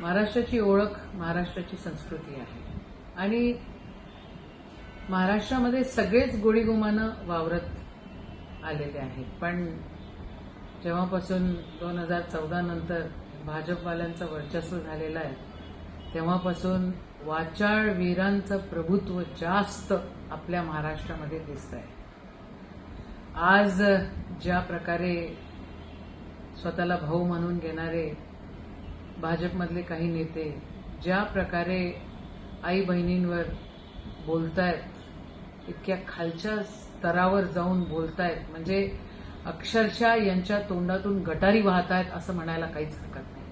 महाराष्ट्राची ओळख महाराष्ट्राची संस्कृती आहे आणि महाराष्ट्रामध्ये सगळेच गोडीगुमानं वावरत आलेले आहेत. पण जेव्हापासून 2014 नंतर भाजपवाल्यांचं वर्चस्व झालेलं आहे तेव्हापासून वाचाळ वीरांचं प्रभुत्व जास्त आपल्या महाराष्ट्रामध्ये दिसत आहे. आज ज्या प्रकारे स्वतःला भाऊ म्हणून घेणारे भाजपमधले काही नेते ज्या प्रकारे आई बहिणींवर बोलतायत, इतक्या खालच्या स्तरावर जाऊन बोलतायत, म्हणजे अक्षरशः यांच्या तोंडातून गटारी वाहतायत असं म्हणायला काहीच हरकत नाही.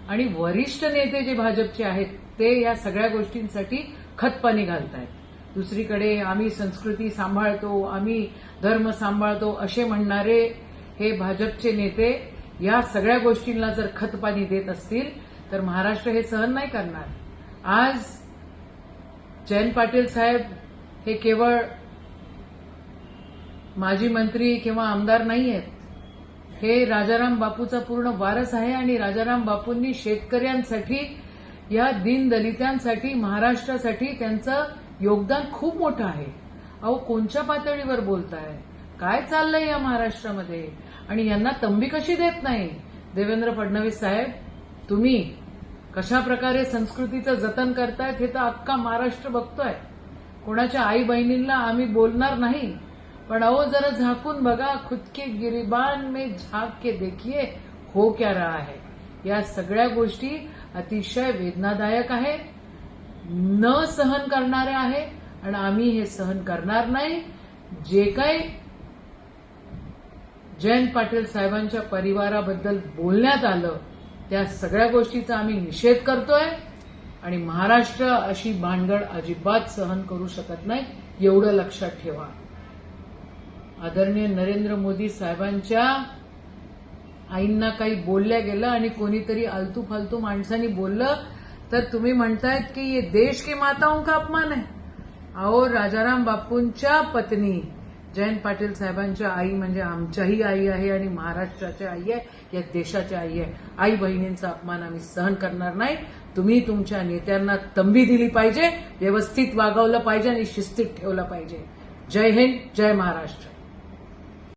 आणि वरिष्ठ नेते जे भाजपचे आहेत ते या सगळ्या गोष्टींसाठी खतपाणी घालतायत. दुसरीकडे आम्ही संस्कृती सांभाळतो, आम्ही धर्म सांभाळतो असे म्हणणारे हे भाजपचे नेते या सगळ्या गोष्टींना जर खतपाणी देत असतील तर महाराष्ट्र हे सहन नाही करणार. आज जयंत पाटील साहेब हे केवळ माजी मंत्री किंवा आमदार नाही आहेत, हे राजाराम बापूचा पूर्ण वारस आहे आणि राजाराम बापूंनी शेतकऱ्यांसाठी, या दीनदलितांसाठी, महाराष्ट्रासाठी त्यांचं योगदान खूप मोठं आहे. अहो, कोणत्या पातळीवर बोलताय, काय चाललंय या महाराष्ट्रामध्ये आणि यांना तंबी कशी देत नाही? देवेंद्र फडणवीस साहेब, तुम्ही कशा प्रकारे संस्कृतीचं जतन करतायत हे तर अख्खा महाराष्ट्र बघतोय. कोणाच्या आई बहिणींना आम्ही बोलणार नाही, पण अहो जरा झाकून बघा, खुद के गिरिबान में झाक के देखिए हो क्या रहा है. या सगळ्या गोष्टी अतिशय वेदनादायक आहे, न सहन करणाऱ्या आहे आणि आम्ही हे सहन करणार नाही. जे काही जयंत पाटील साहेबांच्या परिवाराबद्दल बोलण्यात आलं त्या सगळ्या गोष्टीचा आम्ही निषेध करतोय आणि महाराष्ट्र अशी भानगड अजिबात सहन करू शकत नाही, एवढं लक्षात ठेवा. आदरणीय नरेंद्र मोदी साहेबांच्या आईंना काही बोलल्या गेलं आणि कोणीतरी आलतू फालतू माणसांनी बोललं तर तुम्ही म्हणतायत की ये देश की माताओं का अपमान है. अहो, राजाराम बापूंच्या पत्नी जयंत पाटील साहेबांच्या आई म्हणजे आमच्याही आई आहे आणि महाराष्ट्राच्या आई आहे, या देशाच्या आई आहे. आई बहिणींचा अपमान आम्ही सहन करणार नाही. तुम्ही तुमच्या नेत्यांना तंबी दिली पाहिजे, व्यवस्थित वागवलं पाहिजे आणि शिस्तीत ठेवलं पाहिजे. जय हिंद, जय महाराष्ट्र.